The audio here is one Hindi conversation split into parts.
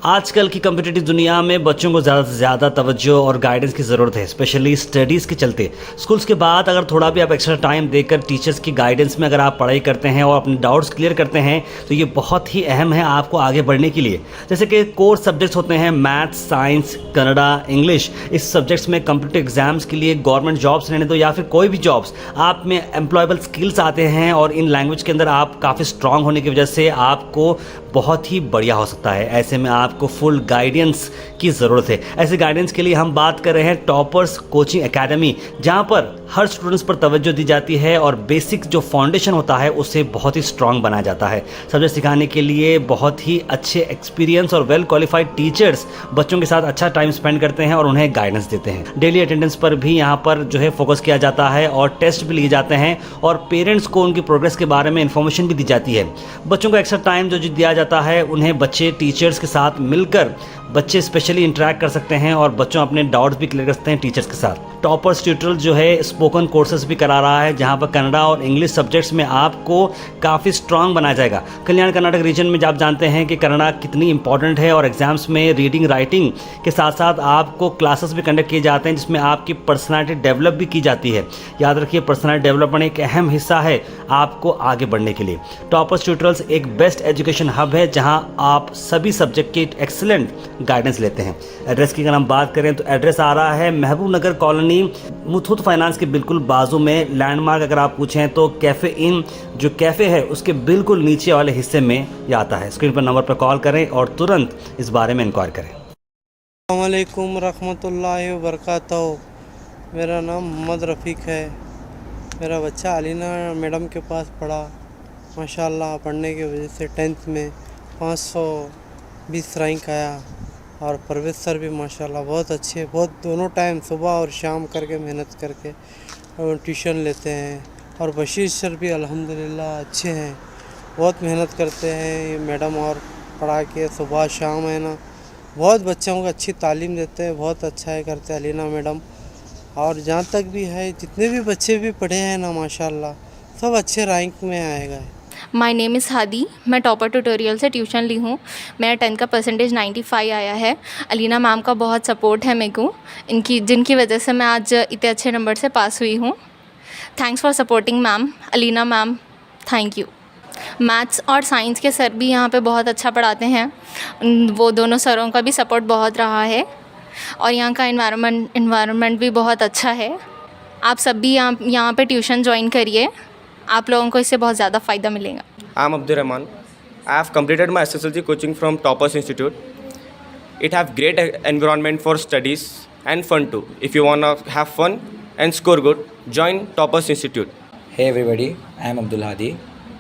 आजकल की कम्पिटिटिव दुनिया में बच्चों को ज़्यादा से ज़्यादा तवज्जो और गाइडेंस की ज़रूरत है, स्पेशली स्टडीज़ के चलते। स्कूल्स के बाद अगर थोड़ा भी आप एक्स्ट्रा टाइम देकर टीचर्स की गाइडेंस में अगर आप पढ़ाई करते हैं और अपने डाउट्स क्लियर करते हैं तो ये बहुत ही अहम है आपको आगे बढ़ने के लिए। जैसे कि कोर सब्जेक्ट्स होते हैं मैथ्स, साइंस, कन्नड़ा, इंग्लिश। इस सब्जेक्ट्स में कम्पिटिटिव एग्जाम्स के लिए गवर्नमेंट जॉब्स रहने दो या फिर कोई भी जॉब्स, आप में एम्प्लॉयबल स्किल्स आते हैं और इन लैंग्वेज के अंदर आप काफ़ी स्ट्रांग होने की वजह से आपको बहुत ही बढ़िया हो सकता है। ऐसे में आपको फुल गाइडेंस की ज़रूरत है। ऐसे गाइडेंस के लिए हम बात कर रहे हैं टॉपर्स कोचिंग एकेडमी, जहां पर हर स्टूडेंट्स पर तवज्जो दी जाती है और बेसिक जो फाउंडेशन होता है उसे बहुत ही स्ट्रांग बनाया जाता है। सब्जेक्ट सिखाने के लिए बहुत ही अच्छे एक्सपीरियंस और वेल क्वालिफाइड टीचर्स बच्चों के साथ अच्छा टाइम स्पेंड करते हैं और उन्हें गाइडेंस देते हैं। डेली अटेंडेंस पर भी यहाँ पर जो है फोकस किया जाता है और टेस्ट भी लिए जाते हैं और पेरेंट्स को उनकी प्रोग्रेस के बारे में इंफॉर्मेशन भी दी जाती है। बच्चों को एक्स्ट्रा टाइम जो दिया जाता है उन्हें बच्चे टीचर्स के साथ मिलकर बच्चे स्पेशली इंटरेक्ट कर सकते हैं और बच्चों अपने डाउट्स भी क्लियर कर सकते हैं टीचर्स के साथ। टॉपर्स ट्यूटोरियल जो है स्पोकन कोर्सेज भी करा रहा है, जहां पर कन्नड़ा और इंग्लिश सब्जेक्ट्स में आपको काफ़ी स्ट्रांग बनाया जाएगा। कल्याण कर्नाटक रीजन में आप जानते हैं कि कन्नड़ा कितनी इंपॉर्टेंट है और एग्जाम्स में रीडिंग राइटिंग के साथ साथ आपको क्लासेस भी कंडक्ट किए जाते हैं जिसमें आपकी पर्सनैलिटी डेवलप भी की जाती है। याद रखिए, पर्सनैलिटी डेवलपमेंट एक अहम हिस्सा है आपको आगे बढ़ने के लिए। टॉपर्स ट्यूटोरियल्स एक बेस्ट एजुकेशन हब है जहां आप सभी सब्जेक्ट के एक्सीलेंट गाइडेंस लेते हैं। एड्रेस की अगर हम बात करें तो एड्रेस आ रहा है महबूब नगर कॉलोनी, मुथूट फाइनेंस के बिल्कुल बाजू में। लैंडमार्क अगर आप पूछें तो कैफ़े इन जो कैफ़े है उसके बिल्कुल नीचे वाले हिस्से में ये आता है। स्क्रीन पर नंबर पर कॉल करें और तुरंत इस बारे में इंक्वायर करें। अस्सलाम वालेकुम रहमतुल्लाहि व बरकातहू। मेरा नाम मोहम्मद रफ़ीक है। मेरा बच्चा अलीना मैडम के पास पढ़ा। माशाल्लाह पढ़ने की वजह से 10th में 520 रैंक आया और परवेज़ सर भी माशाल्लाह बहुत अच्छे, बहुत दोनों टाइम सुबह और शाम करके मेहनत करके और ट्यूशन लेते हैं। और बशीर सर भी अल्हम्दुलिल्लाह अच्छे हैं, बहुत मेहनत करते हैं ये मैडम और पढ़ा के सुबह शाम है ना, बहुत बच्चों को अच्छी तालीम देते हैं, बहुत अच्छा है करते हैं अलीना मैडम। और जहाँ तक भी है जितने भी बच्चे भी पढ़े हैं ना माशाल्लाह सब अच्छे रैंक में आएगा। My name is Hadi. मैं टॉपर ट्यूटोरियल से ट्यूशन ली हूँ। मेरा 10th का परसेंटेज 95 आया है। अलीना मैम का बहुत सपोर्ट है मेरे को, जिनकी वजह से मैं आज इतने अच्छे नंबर से पास हुई हूँ। Thanks for supporting ma'am, Alina ma'am, thank you. Maths और साइंस के सर भी यहाँ पे बहुत अच्छा पढ़ाते हैं। वो दोनों सरों का भी सपोर्ट बहुत रहा है और यहाँ का इन्वायरमेंट भी बहुत अच्छा है। आप सब भी यहाँ पे ट्यूशन ज्वाइन करिए, आप लोगों को इससे बहुत ज़्यादा फ़ायदा मिलेगा। I am Abdur Rahman. I have completed my SSLC coaching from Toppers Institute. It have great environment for studies and fun too. If you wanna have fun and score good, join Toppers Institute. Hey everybody, I am Abdul Hadi.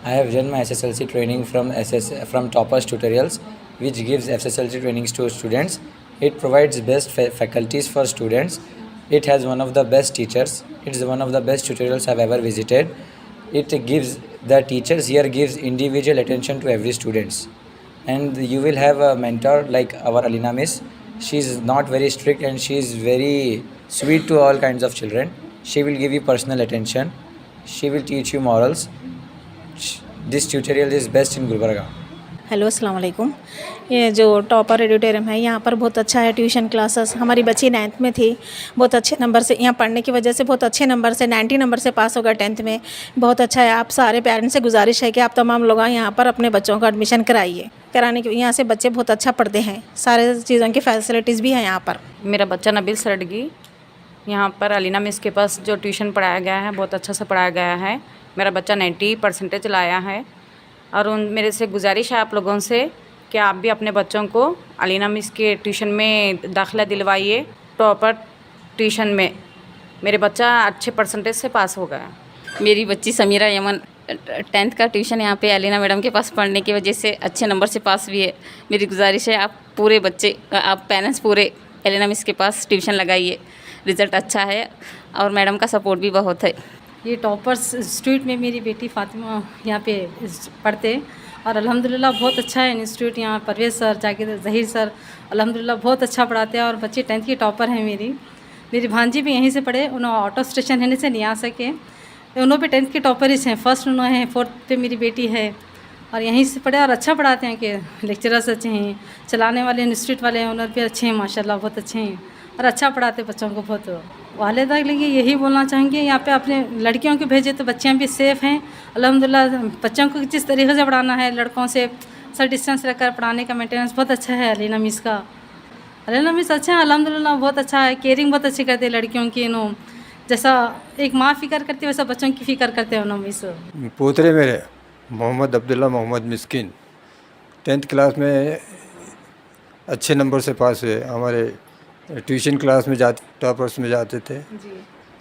I have done my SSLC training from Toppers Tutorials, which gives SSLC trainings to students. It provides best faculties for students. It has one of the best teachers. It is one of the best tutorials I've ever visited. It gives the teachers here gives individual attention to every students, and you will have a mentor like our Alina Miss. She is not very strict and she is very sweet to all kinds of children. She will give you personal attention. She will teach you morals. This tutorial is best in Gulbarga. Hello अस्सलाम वालेकुम। ये जो टॉपर एडिटोरियम है यहाँ पर बहुत अच्छा है। ट्यूशन क्लासेस, हमारी बच्ची 9th में थी, बहुत अच्छे नंबर से यहाँ पढ़ने की वजह से बहुत अच्छे नंबर से 90 नंबर से पास होगा 10th में। बहुत अच्छा है। आप सारे पेरेंट्स से गुजारिश है कि आप तमाम लोग यहाँ पर अपने बच्चों का एडमिशन कराने के यहाँ से बच्चे बहुत अच्छा पढ़ते हैं, सारे चीज़ों की फैसिलिटीज़ भी हैं यहाँ पर। मेरा बच्चा नबील सरडगी, यहाँ पर अलीना मिस के पास जो ट्यूशन पढ़ाया गया है बहुत अच्छा से पढ़ाया गया है। मेरा बच्चा 90 परसेंटेज लाया है और मेरे से गुजारिश है आप लोगों से कि आप भी अपने बच्चों को अलीना मिस के ट्यूशन में दाखिला दिलवाइए। टॉपर ट्यूशन में मेरे बच्चा अच्छे परसेंटेज से पास हो गया। मेरी बच्ची समीरा यमन 10th का ट्यूशन यहाँ पे अलीना मैडम के पास पढ़ने की वजह से अच्छे नंबर से पास भी है। मेरी गुजारिश है आप पूरे बच्चे, आप पेरेंट्स पूरे अलीना मिस के पास ट्यूशन लगाइए, रिज़ल्ट अच्छा है और मैडम का सपोर्ट भी बहुत है। ये टॉपर्स इंस्टीट्यूट में मेरी बेटी फ़ातिमा यहाँ पे पढ़ते और अल्हम्दुलिल्लाह बहुत अच्छा है इंस्टीट्यूट। यहाँ परवेज़ सर, जाकिर ज़हीर सर अल्हम्दुलिल्लाह बहुत अच्छा पढ़ाते हैं और बच्ची 10th की टॉपर हैं। मेरी भांजी भी यहीं से पढ़े, उन्होंने ऑटो स्टेशन रहने से नहीं आ सके, उन्होंने भी 10th की टॉपर ही हैं। फर्स्ट उन्होंने हैं, 4th पे मेरी बेटी है और यहीं से पढ़े और अच्छा पढ़ाते हैं कि लेक्चरर्स अच्छे हैं, चलाने वाले इंस्टीट्यूट वाले ओनर भी अच्छे हैं, माशाल्लाह बहुत अच्छे हैं और अच्छा पढ़ाते बच्चों को बहुत। वालिदा के लिए यही बोलना चाहेंगे यहाँ पे अपने लड़कियों को भेजे तो बच्चियाँ भी सेफ़ हैं अल्हम्दुलिल्लाह। बच्चों को जिस तरीके से पढ़ाना है लड़कों से सर डिस्टेंस रखकर पढ़ाने का मेंटेनेंस बहुत अच्छा है अलीना मिस का। अलीना मिस अच्छा है अल्हम्दुलिल्लाह, बहुत अच्छा है, केयरिंग बहुत अच्छी करते हैं लड़कियों की। नो जैसा एक माँ फ़िक्र करती है वैसा बच्चों की फ़िक्र करते हैं उन्होंने मिस। पोतरे मेरे मोहम्मद अब्दुल्ला मोहम्मद मिस्किन 10th क्लास में अच्छे नंबर से पास हुए। हमारे ट्यूशन क्लास में जाते टॉपर्स में जाते थे।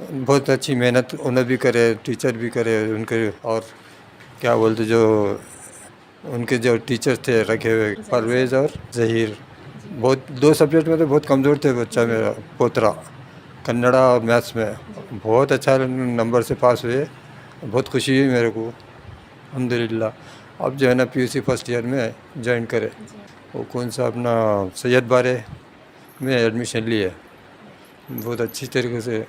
बहुत अच्छी मेहनत उन्हें भी करे, टीचर भी करे उनके, और क्या बोलते जो उनके जो टीचर थे रखे हुए परवेज़ और ज़हीर, बहुत 2 सब्जेक्ट में तो बहुत कमज़ोर थे बच्चा मेरा पोतरा, कन्नड़ा और मैथ्स में। बहुत अच्छा नंबर से पास हुए, बहुत खुशी हुई मेरे को अल्हम्दुलिल्लाह। अब जो है ना PUC फर्स्ट ईयर में ज्वाइन करे, वो कौन सा अपना सैयद बारे में एडमिशन लिए, बहुत अच्छी तरीके से।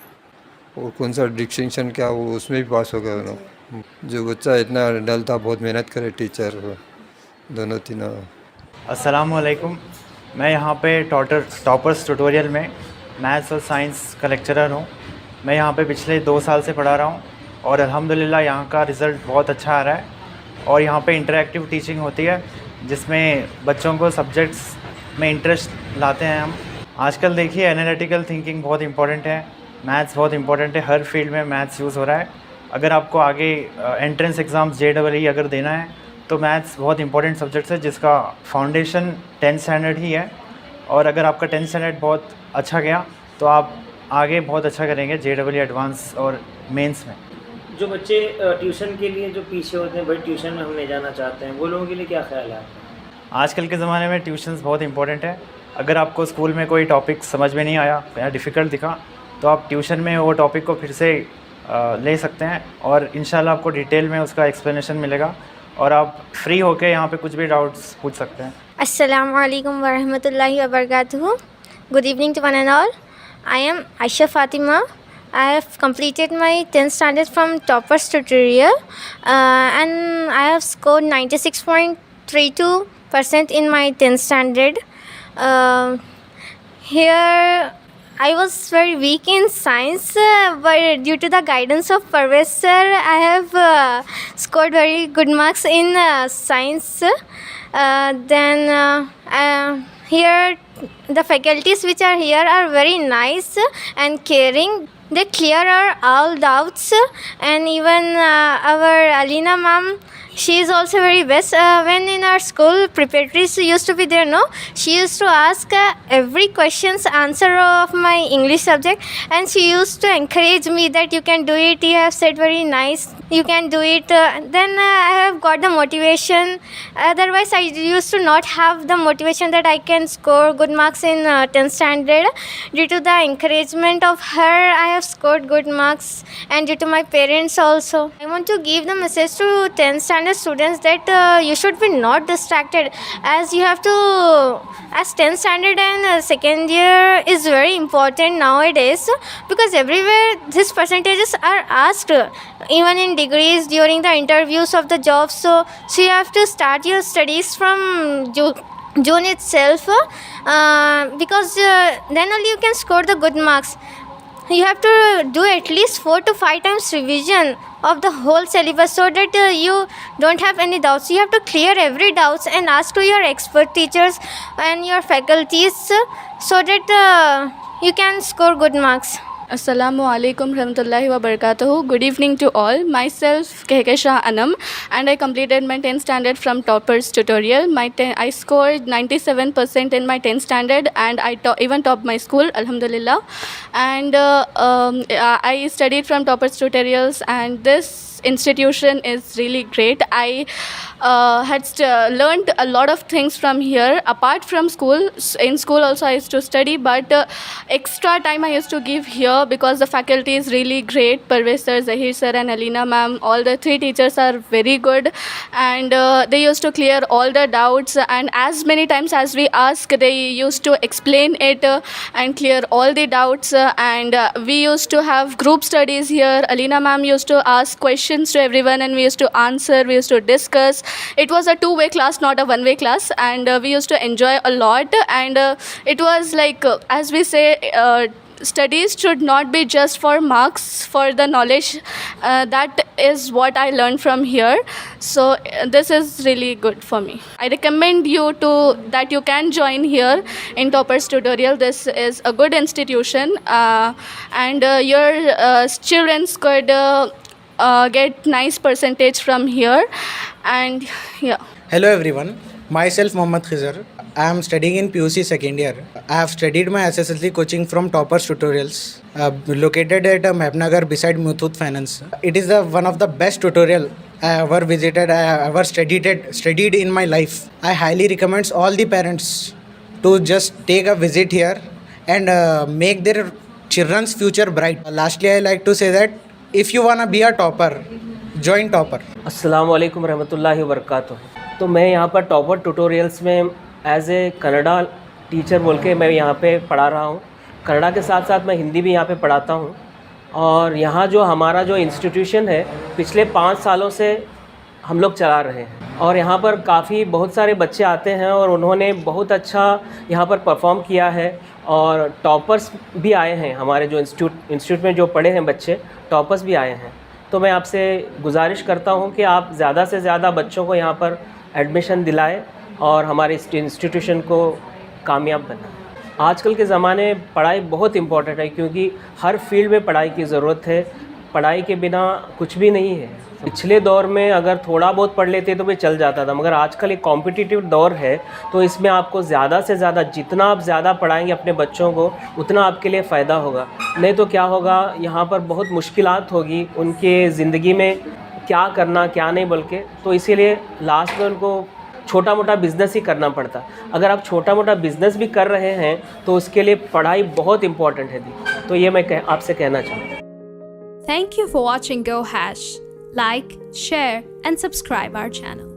वो कौन सा डिस्टिंक्शन क्या वो उसमें भी पास हो गया उन्होंने। जो बच्चा इतना डल था, बहुत मेहनत करे टीचर दोनों तीनों। अस्सलाम वालेकुम। मैं यहाँ पे टॉपर्स ट्यूटोरियल में मैथ्स और साइंस का लेक्चरर हूँ। मैं यहाँ पे पिछले 2 साल से पढ़ा रहा हूँ और अल्हम्दुलिल्लाह यहाँ का रिज़ल्ट बहुत अच्छा आ रहा है। और यहाँ पे इंटरैक्टिव टीचिंग होती है जिसमें बच्चों को सब्जेक्ट्स में इंटरेस्ट लाते हैं हम। आजकल देखिए एनालिटिकल थिंकिंग बहुत इंपॉर्टेंट है, मैथ्स बहुत इंपॉर्टेंट है, हर फील्ड में मैथ्स यूज़ हो रहा है। अगर आपको आगे एंट्रेंस एग्ज़ाम्स JEE अगर देना है तो मैथ्स बहुत इंपॉर्टेंट सब्जेक्ट है जिसका फाउंडेशन 10th स्टैंडर्ड ही है। और अगर आपका 10th स्टैंडर्ड बहुत अच्छा गया तो आप आगे बहुत अच्छा करेंगे JEE एडवांस और मेंस में। जो बच्चे ट्यूशन के लिए जो पीछे होते हैं, भाई ट्यूशन में हम ले जाना चाहते हैं, वो लोगों के लिए क्या ख्याल है आपका? आजकल के ज़माने में ट्यूशन्स बहुत इंपॉर्टेंट है। अगर आपको स्कूल में कोई टॉपिक समझ में नहीं आया या डिफ़िकल्ट दिखा तो आप ट्यूशन में वो टॉपिक को फिर से ले सकते हैं और इंशाल्लाह आपको डिटेल में उसका एक्सप्लेनेशन मिलेगा और आप फ्री होके यहाँ पे कुछ भी डाउट्स पूछ सकते हैं। Assalamu alaikum wa rahmatullahi wa barakatuhu. Good evening to one and all. I am Aisha Fatima. I have completed my 10th standard from Toppers Tutorial and I have scored 96.32% in my 10th standard. Here I was very weak in science, but due to the guidance of Parvez sir, I have scored very good marks in science. Here the faculties which are here are very nice and caring. They clear all doubts, and even our Alina ma'am, she is also very best. When in our school preparatories used to be there, no, she used to ask every question's answer of my English subject, and she used to encourage me that you can do it, you have said very nice, you can do it. Then I have got the motivation. Otherwise I used to not have the motivation that I can score good marks in 10th standard. Due to the encouragement of her, I have scored good marks, and due to my parents also. I want to give the message to 10th standard students that you should be not distracted, as you have to, as 10th standard and second year is very important nowadays, because everywhere these percentages are asked, even in degrees, during the interviews of the jobs. So you have to start your studies from June itself, because then only you can score the good marks. You have to do at least 4 to 5 times revision of the whole syllabus so that you don't have any doubts. You have to clear every doubts and ask to your expert teachers and your faculties so that you can score good marks. Assalamu alaikum rahmatullahi wa barakatuhu. Good evening to all. Myself Kehkesha Anam, and I completed my 10th standard from Toppers Tutorial. I scored 97% in my 10th standard, and I even topped my school, alhamdulillah. And I studied from Toppers Tutorials, and this institution is really great. I had learned a lot of things from here apart from school. In school also I used to study, but extra time I used to give here because the faculty is really great. Parvez sir, Zahir sir and Alina ma'am, all the 3 teachers are very good, and they used to clear all the doubts, and as many times as we ask, they used to explain it and clear all the doubts. And we used to have group studies here. Alina ma'am used to ask questions questions to everyone, and we used to answer, we used to discuss. It was a two-way class, not a one-way class, and we used to enjoy a lot. And it was like, as we say, studies should not be just for marks, for the knowledge. That is what I learned from here. So this is really good for me. I recommend you that you can join here in Toppers Tutorial. This is a good institution, and your children could get nice percentage from here. And yeah. Hello everyone, myself Mohammad Khizar. I am studying in PUC second year. I have studied my SSLC coaching from Toppers Tutorials, located at Mapnagar beside Muthoot Finance. It is one of the best tutorial I ever visited, I ever studied in my life. I highly recommend all the parents to just take a visit here and make their children's future bright. Lastly, I like to say that if you wanna be a topper, join Topper. अस्सलाम वालेकुम रहमतुल्लाहि व बरकातुहू। तो मैं यहाँ पर टॉपर ट्यूटोरियल्स में एज ए कन्नड़ा टीचर बोल के मैं यहाँ पे पढ़ा रहा हूँ। कन्नड़ा के साथ साथ मैं हिंदी भी यहाँ पे पढ़ाता हूँ। और यहाँ जो हमारा जो इंस्टीट्यूशन है पिछले 5 सालों से हम लोग चला रहे हैं, और यहाँ पर काफ़ी बहुत सारे बच्चे आते हैं और उन्होंने बहुत अच्छा यहाँ पर परफॉर्म किया है, और टॉपर्स भी आए हैं। हमारे जो इंस्टीट्यूट में जो पढ़े हैं बच्चे, टॉपर्स भी आए हैं। तो मैं आपसे गुजारिश करता हूँ कि आप ज़्यादा से ज़्यादा बच्चों को यहाँ पर एडमिशन दिलाएं और हमारे इंस्टीट्यूशन को कामयाब बनाएं। आजकल के ज़माने में पढ़ाई बहुत इम्पोर्टेंट है, क्योंकि हर फील्ड में पढ़ाई की ज़रूरत है। पढ़ाई के बिना कुछ भी नहीं है। पिछले दौर में अगर थोड़ा बहुत पढ़ लेते तो भी चल जाता था, मगर आजकल एक कॉम्पिटिटिव दौर है, तो इसमें आपको ज़्यादा से ज़्यादा, जितना आप ज़्यादा पढ़ाएंगे अपने बच्चों को, उतना आपके लिए फ़ायदा होगा। नहीं तो क्या होगा, यहाँ पर बहुत मुश्किलात होगी उनके ज़िंदगी में, क्या करना क्या नहीं बोल के। तो इसीलिए लास्ट में उनको छोटा मोटा बिज़नेस ही करना पड़ता। अगर आप छोटा मोटा बिज़नेस भी कर रहे हैं तो उसके लिए पढ़ाई बहुत इम्पॉर्टेंट है। तो ये मैं आपसे कहना चाहूँगा। Thank you for watching Go Hash. Like, share and subscribe our channel.